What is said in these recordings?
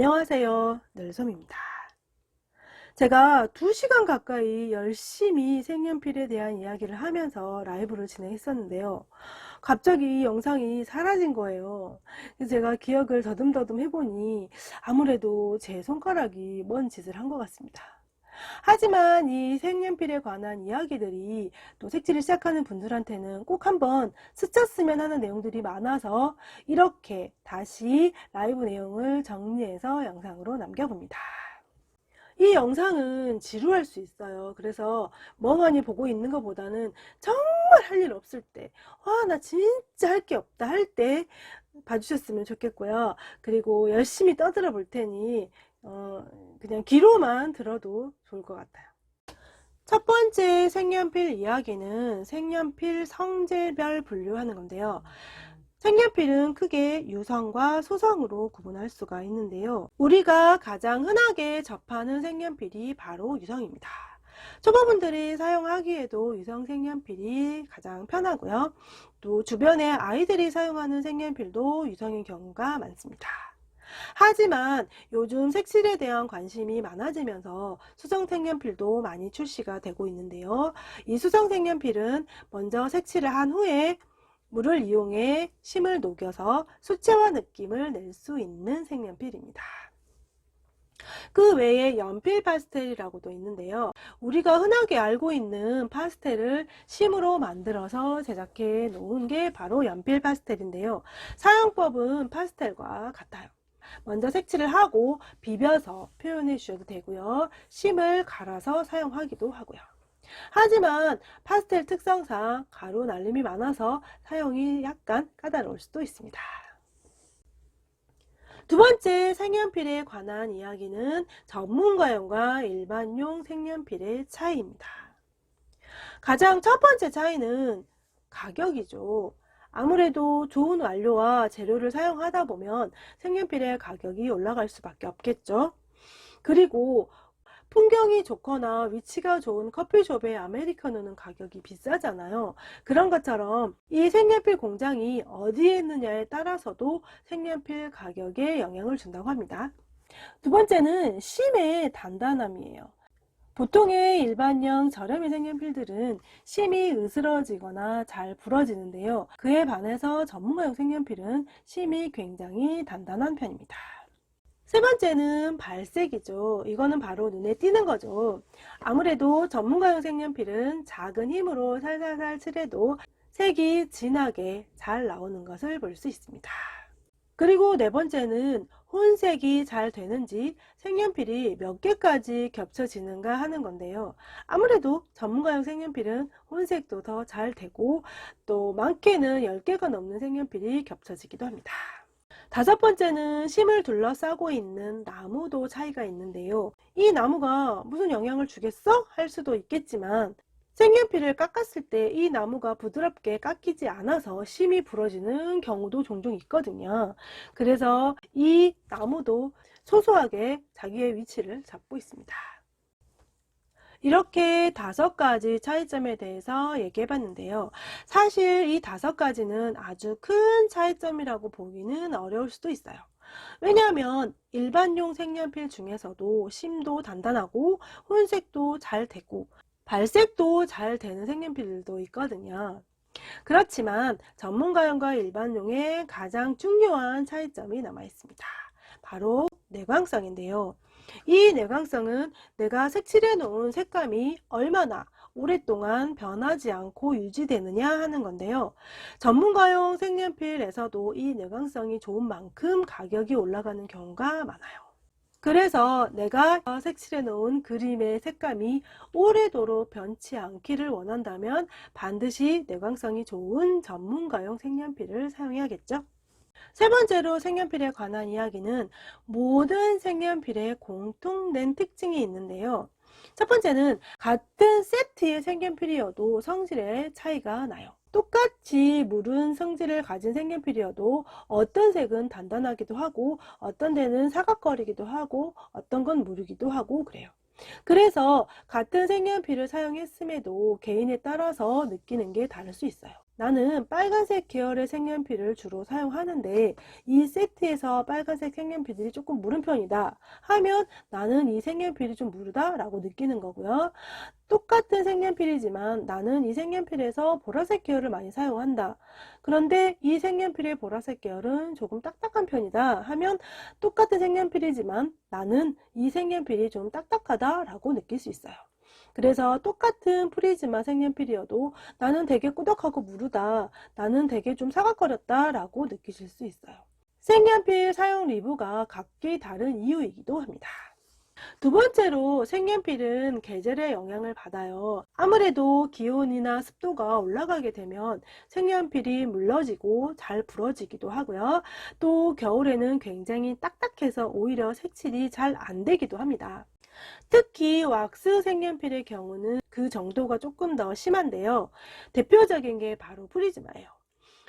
안녕하세요. 늘솜입니다. 제가 2시간 가까이 열심히 색연필에 대한 이야기를 하면서 라이브를 진행했었는데요. 갑자기 이 영상이 사라진 거예요. 그래서 제가 기억을 더듬더듬 해보니 아무래도 제 손가락이 뭔 짓을 한 것 같습니다. 하지만 이 색연필에 관한 이야기들이 또 색칠을 시작하는 분들한테는 꼭 한번 스쳤으면 하는 내용들이 많아서 이렇게 다시 라이브 내용을 정리해서 영상으로 남겨봅니다. 이 영상은 지루할 수 있어요. 그래서 멍하니 보고 있는 것보다는 정말 할 일 없을 때, 나 진짜 할 게 없다 할 때 봐주셨으면 좋겠고요. 그리고 열심히 떠들어 볼 테니 그냥 귀로만 들어도 좋을 것 같아요. 첫 번째 색연필 이야기는 색연필 성질별 분류하는 건데요. 색연필은 크게 유성과 소성으로 구분할 수가 있는데요. 우리가 가장 흔하게 접하는 색연필이 바로 유성입니다. 초보분들이 사용하기에도 유성 색연필이 가장 편하고요. 또 주변에 아이들이 사용하는 색연필도 유성인 경우가 많습니다. 하지만 요즘 색칠에 대한 관심이 많아지면서 수성 색연필도 많이 출시가 되고 있는데요. 이 수성 색연필은 먼저 색칠을 한 후에 물을 이용해 심을 녹여서 수채화 느낌을 낼 수 있는 색연필입니다. 그 외에 연필 파스텔이라고도 있는데요. 우리가 흔하게 알고 있는 파스텔을 심으로 만들어서 제작해 놓은 게 바로 연필 파스텔인데요. 사용법은 파스텔과 같아요. 먼저 색칠을 하고 비벼서 표현해 주셔도 되고요. 심을 갈아서 사용하기도 하고요. 하지만 파스텔 특성상 가루 날림이 많아서 사용이 약간 까다로울 수도 있습니다. 두 번째 색연필에 관한 이야기는 전문가용과 일반용 색연필의 차이입니다. 가장 첫 번째 차이는 가격이죠. 아무래도 좋은 원료와 재료를 사용하다 보면 색연필의 가격이 올라갈 수밖에 없겠죠. 그리고 풍경이 좋거나 위치가 좋은 커피숍의 아메리카노는 가격이 비싸잖아요. 그런 것처럼 이 색연필 공장이 어디에 있느냐에 따라서도 색연필 가격에 영향을 준다고 합니다. 두 번째는 심의 단단함이에요. 보통의 일반형 저렴이 색연필들은 심이 으스러지거나 잘 부러지는데요. 그에 반해서 전문가용 색연필은 심이 굉장히 단단한 편입니다. 세 번째는 발색이죠. 이거는 바로 눈에 띄는 거죠. 아무래도 전문가용 색연필은 작은 힘으로 살살살 칠해도 색이 진하게 잘 나오는 것을 볼 수 있습니다. 그리고 네 번째는 혼색이 잘 되는지 색연필이 몇 개까지 겹쳐지는가 하는 건데요. 아무래도 전문가용 색연필은 혼색도 더 잘 되고 또 많게는 10개가 넘는 색연필이 겹쳐지기도 합니다. 다섯 번째는 심을 둘러싸고 있는 나무도 차이가 있는데요. 이 나무가 무슨 영향을 주겠어? 할 수도 있겠지만 색연필을 깎았을 때 이 나무가 부드럽게 깎이지 않아서 심이 부러지는 경우도 종종 있거든요. 그래서 이 나무도 소소하게 자기의 위치를 잡고 있습니다. 이렇게 5가지 차이점에 대해서 얘기해 봤는데요. 사실 이 5가지는 아주 큰 차이점이라고 보기는 어려울 수도 있어요. 왜냐하면 일반용 색연필 중에서도 심도 단단하고 혼색도 잘 되고 발색도 잘 되는 색연필들도 있거든요. 그렇지만 전문가용과 일반용의 가장 중요한 차이점이 남아 있습니다. 바로 내광성인데요. 이 내광성은 내가 색칠해 놓은 색감이 얼마나 오랫동안 변하지 않고 유지되느냐 하는 건데요. 전문가용 색연필에서도 이 내광성이 좋은 만큼 가격이 올라가는 경우가 많아요. 그래서 내가 색칠해 놓은 그림의 색감이 오래도록 변치 않기를 원한다면 반드시 내광성이 좋은 전문가용 색연필을 사용해야겠죠. 세 번째로 색연필에 관한 이야기는 모든 색연필에 공통된 특징이 있는데요. 첫 번째는 같은 세트의 색연필이어도 성질의 차이가 나요. 똑같이 무른 성질을 가진 색연필이어도 어떤 색은 단단하기도 하고 어떤 데는 사각거리기도 하고 어떤 건 무르기도 하고 그래요. 그래서 같은 색연필을 사용했음에도 개인에 따라서 느끼는 게 다를 수 있어요. 나는 빨간색 계열의 색연필을 주로 사용하는데 이 세트에서 빨간색 색연필들이 조금 무른 편이다 하면 나는 이 색연필이 좀 무르다 라고 느끼는 거고요. 똑같은 색연필이지만 나는 이 색연필에서 보라색 계열을 많이 사용한다. 그런데 이 색연필의 보라색 계열은 조금 딱딱한 편이다 하면 똑같은 색연필이지만 나는 이 색연필이 좀 딱딱하다 라고 느낄 수 있어요. 그래서 똑같은 프리즈마 색연필이어도 나는 되게 꾸덕하고 무르다, 나는 되게 좀 사각거렸다 라고 느끼실 수 있어요. 색연필 사용 리뷰가 각기 다른 이유이기도 합니다. 두 번째로 색연필은 계절의 영향을 받아요. 아무래도 기온이나 습도가 올라가게 되면 색연필이 물러지고 잘 부러지기도 하고요. 또 겨울에는 굉장히 딱딱해서 오히려 색칠이 잘 안 되기도 합니다. 특히 왁스 색연필의 경우는 그 정도가 조금 더 심한데요. 대표적인 게 바로 프리즈마예요.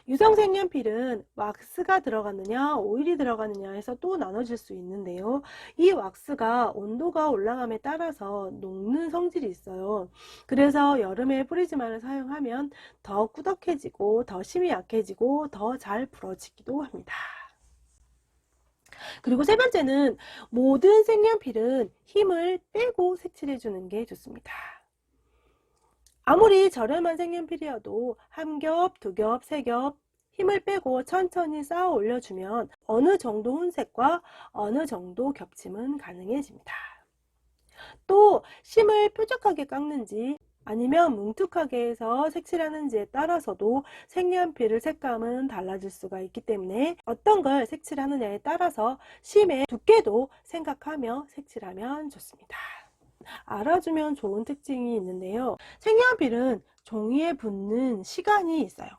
유성 색연필은 왁스가 들어가느냐 오일이 들어가느냐 해서 또 나눠질 수 있는데요. 이 왁스가 온도가 올라감에 따라서 녹는 성질이 있어요. 그래서 여름에 프리즈마를 사용하면 더 꾸덕해지고 더 심이 약해지고 더 잘 부러지기도 합니다. 그리고 세 번째는 모든 색연필은 힘을 빼고 색칠해 주는 게 좋습니다. 아무리 저렴한 색연필이어도 한 겹, 두 겹, 세 겹 힘을 빼고 천천히 쌓아 올려주면 어느 정도 혼색과 어느 정도 겹침은 가능해집니다. 또 심을 뾰족하게 깎는지 아니면 뭉툭하게 해서 색칠하는지에 따라서도 색연필의 색감은 달라질 수가 있기 때문에 어떤 걸 색칠하느냐에 따라서 심의 두께도 생각하며 색칠하면 좋습니다. 알아주면 좋은 특징이 있는데요. 색연필은 종이에 붙는 시간이 있어요.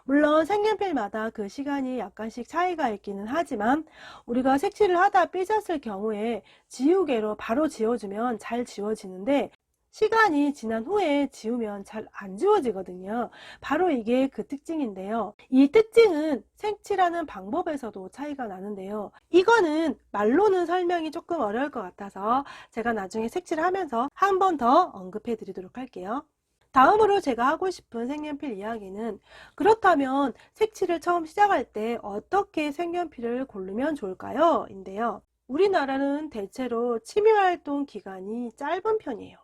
물론 색연필마다 그 시간이 약간씩 차이가 있기는 하지만 우리가 색칠을 하다 삐졌을 경우에 지우개로 바로 지워주면 잘 지워지는데 시간이 지난 후에 지우면 잘 안 지워지거든요. 바로 이게 그 특징인데요. 이 특징은 색칠하는 방법에서도 차이가 나는데요. 이거는 말로는 설명이 조금 어려울 것 같아서 제가 나중에 색칠을 하면서 한 번 더 언급해 드리도록 할게요. 다음으로 제가 하고 싶은 색연필 이야기는 그렇다면 색칠을 처음 시작할 때 어떻게 색연필을 고르면 좋을까요? 인데요. 우리나라는 대체로 취미활동 기간이 짧은 편이에요.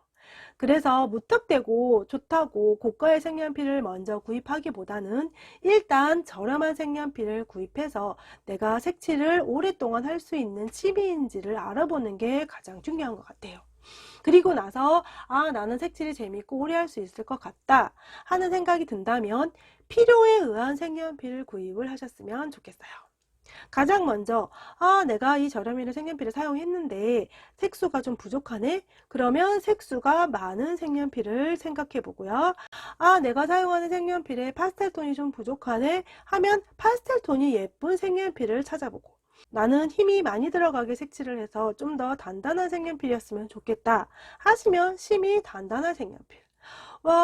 그래서 무턱대고 좋다고 고가의 색연필을 먼저 구입하기보다는 일단 저렴한 색연필을 구입해서 내가 색칠을 오랫동안 할 수 있는 취미인지를 알아보는 게 가장 중요한 것 같아요. 그리고 나서 나는 색칠이 재밌고 오래 할 수 있을 것 같다 하는 생각이 든다면 필요에 의한 색연필을 구입을 하셨으면 좋겠어요. 가장 먼저 내가 이 저렴이를 색연필을 사용했는데 색수가 좀 부족하네? 그러면 색수가 많은 색연필을 생각해 보고요. 내가 사용하는 색연필에 파스텔톤이 좀 부족하네? 하면 파스텔톤이 예쁜 색연필을 찾아보고 나는 힘이 많이 들어가게 색칠을 해서 좀 더 단단한 색연필이었으면 좋겠다 하시면 심이 단단한 색연필,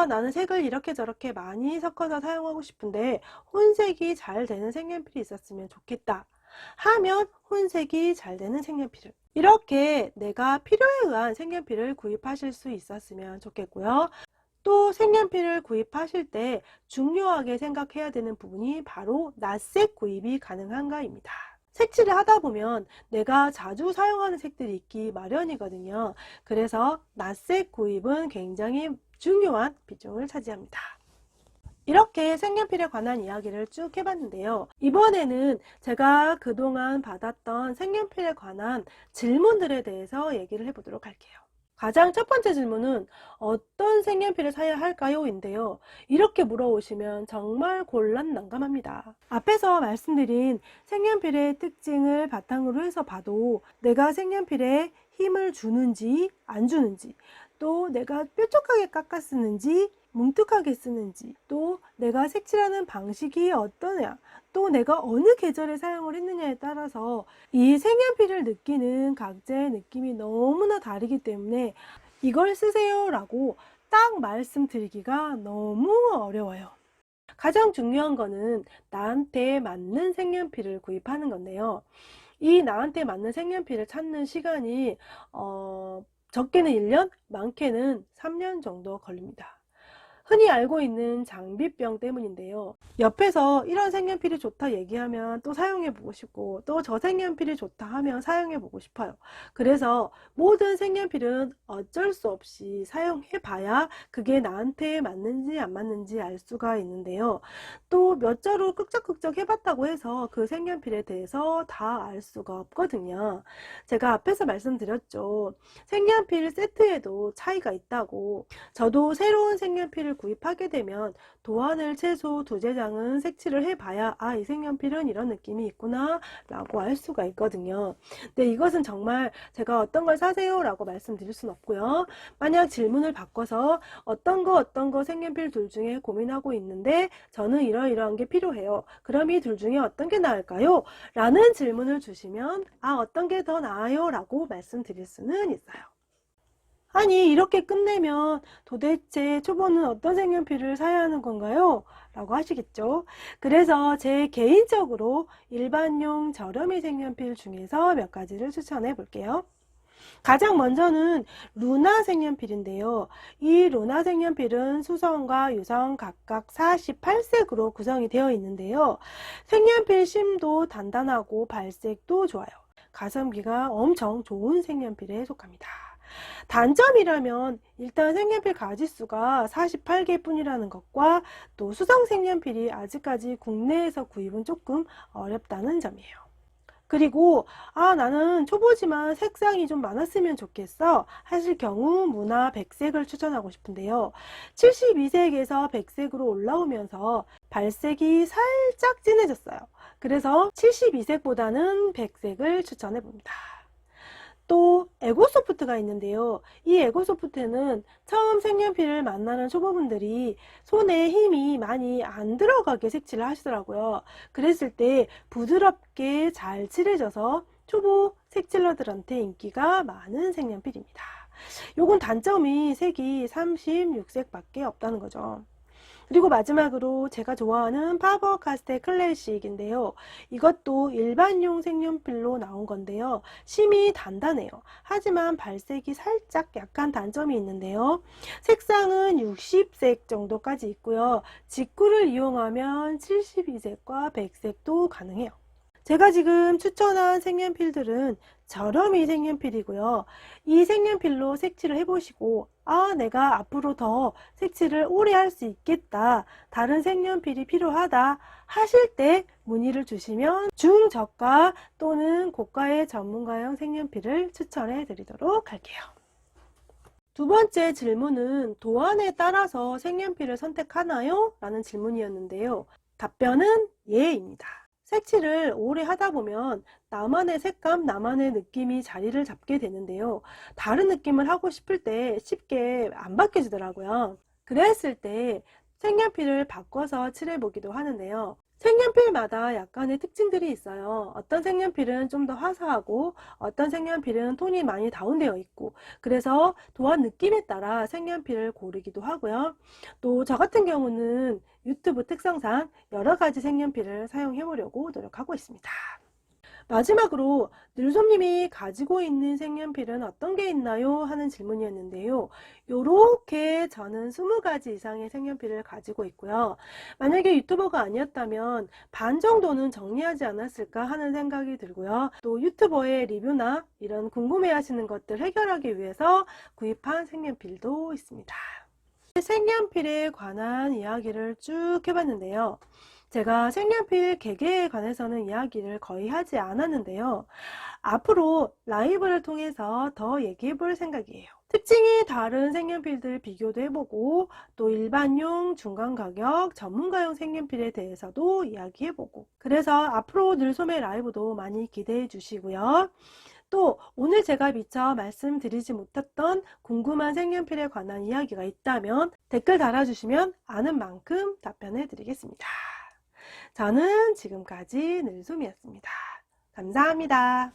나는 색을 이렇게 저렇게 많이 섞어서 사용하고 싶은데 혼색이 잘 되는 색연필이 있었으면 좋겠다 하면 혼색이 잘 되는 색연필을, 이렇게 내가 필요에 의한 색연필을 구입하실 수 있었으면 좋겠고요. 또 색연필을 구입하실 때 중요하게 생각해야 되는 부분이 바로 낯색 구입이 가능한가입니다. 색칠을 하다 보면 내가 자주 사용하는 색들이 있기 마련이거든요. 그래서 낯색 구입은 굉장히 중요한 비중을 차지합니다. 이렇게 색연필에 관한 이야기를 쭉 해봤는데요. 이번에는 제가 그동안 받았던 색연필에 관한 질문들에 대해서 얘기를 해보도록 할게요. 가장 첫 번째 질문은 어떤 색연필을 사야 할까요? 인데요. 이렇게 물어보시면 정말 곤란난감합니다. 앞에서 말씀드린 색연필의 특징을 바탕으로 해서 봐도 내가 색연필에 힘을 주는지 안 주는지, 또 내가 뾰족하게 깎아 쓰는지 뭉툭하게 쓰는지, 또 내가 색칠하는 방식이 어떠냐, 또 내가 어느 계절에 사용을 했느냐에 따라서 이 색연필을 느끼는 각자의 느낌이 너무나 다르기 때문에 이걸 쓰세요 라고 딱 말씀드리기가 너무 어려워요. 가장 중요한 거는 나한테 맞는 색연필을 구입하는 건데요. 이 나한테 맞는 색연필을 찾는 시간이 적게는 1년, 많게는 3년 정도 걸립니다. 흔히 알고 있는 장비병 때문인데요. 옆에서 이런 색연필이 좋다 얘기하면 또 사용해보고 싶고, 또 저 색연필이 좋다 하면 사용해보고 싶어요. 그래서 모든 색연필은 어쩔 수 없이 사용해봐야 그게 나한테 맞는지 안 맞는지 알 수가 있는데요. 또 몇 자루 끄적끄적 해봤다고 해서 그 색연필에 대해서 다 알 수가 없거든요. 제가 앞에서 말씀드렸죠. 색연필 세트에도 차이가 있다고. 저도 새로운 색연필을 구입하게 되면 도안을 최소 2-3장은 색칠을 해봐야 이 색연필은 이런 느낌이 있구나 라고 알 수가 있거든요. 근데 이것은 정말 제가 어떤 걸 사세요 라고 말씀드릴 순 없고요. 만약 질문을 바꿔서 어떤 거 색연필 둘 중에 고민하고 있는데 저는 이러이러한 게 필요해요. 그럼 이 둘 중에 어떤 게 나을까요? 라는 질문을 주시면 어떤 게 더 나아요? 라고 말씀드릴 수는 있어요. 아니, 이렇게 끝내면 도대체 초보는 어떤 색연필을 사야 하는 건가요? 라고 하시겠죠. 그래서 제 개인적으로 일반용 저렴이 색연필 중에서 몇 가지를 추천해 볼게요. 가장 먼저는 루나 색연필인데요. 이 루나 색연필은 수성과 유성 각각 48색으로 구성이 되어 있는데요. 색연필 심도 단단하고 발색도 좋아요. 가성비가 엄청 좋은 색연필에 속합니다. 단점이라면 일단 색연필 가지수가 48개 뿐이라는 것과 또 수성 색연필이 아직까지 국내에서 구입은 조금 어렵다는 점이에요. 그리고 나는 초보지만 색상이 좀 많았으면 좋겠어 하실 경우 무나 백색을 추천하고 싶은데요. 72색에서 백색으로 올라오면서 발색이 살짝 진해졌어요. 그래서 72색보다는 백색을 추천해 봅니다. 또 에고소프트가 있는데요. 이 에고소프트는 처음 색연필을 만나는 초보분들이 손에 힘이 많이 안 들어가게 색칠을 하시더라고요. 그랬을 때 부드럽게 잘 칠해져서 초보 색칠러들한테 인기가 많은 색연필입니다. 요건 단점이 색이 36색밖에 없다는 거죠. 그리고 마지막으로 제가 좋아하는 파버-카스텔 클래식인데요. 이것도 일반용 색연필로 나온 건데요. 심이 단단해요. 하지만 발색이 살짝 약간 단점이 있는데요. 색상은 60색 정도까지 있고요. 직구를 이용하면 72색과 100색도 가능해요. 제가 지금 추천한 색연필들은 저렴이 색연필이고요. 이 색연필로 색칠을 해보시고 내가 앞으로 더 색칠을 오래 할 수 있겠다, 다른 색연필이 필요하다 하실 때 문의를 주시면 중저가 또는 고가의 전문가용 색연필을 추천해 드리도록 할게요. 두 번째 질문은 도안에 따라서 색연필을 선택하나요? 라는 질문이었는데요. 답변은 예입니다. 색칠을 오래 하다 보면 나만의 색감, 나만의 느낌이 자리를 잡게 되는데요. 다른 느낌을 하고 싶을 때 쉽게 안 바뀌어지더라고요. 그랬을 때 색연필을 바꿔서 칠해보기도 하는데요. 색연필마다 약간의 특징들이 있어요. 어떤 색연필은 좀 더 화사하고 어떤 색연필은 톤이 많이 다운되어 있고, 그래서 도안 느낌에 따라 색연필을 고르기도 하고요. 또 저 같은 경우는 유튜브 특성상 여러 가지 색연필을 사용해 보려고 노력하고 있습니다. 마지막으로 늘솜님이 가지고 있는 색연필은 어떤 게 있나요? 하는 질문이었는데요. 요렇게 저는 20가지 이상의 색연필을 가지고 있고요. 만약에 유튜버가 아니었다면 반 정도는 정리하지 않았을까 하는 생각이 들고요. 또 유튜버의 리뷰나 이런 궁금해 하시는 것들 해결하기 위해서 구입한 색연필도 있습니다. 색연필에 관한 이야기를 쭉 해봤는데요. 제가 색연필 개개에 관해서는 이야기를 거의 하지 않았는데요. 앞으로 라이브를 통해서 더 얘기해 볼 생각이에요. 특징이 다른 색연필들 비교도 해보고, 또 일반용, 중간가격, 전문가용 색연필에 대해서도 이야기해보고, 그래서 앞으로 늘솜의 라이브도 많이 기대해 주시고요. 또 오늘 제가 미처 말씀드리지 못했던 궁금한 색연필에 관한 이야기가 있다면 댓글 달아주시면 아는 만큼 답변해 드리겠습니다. 저는 지금까지 늘솜이었습니다. 감사합니다.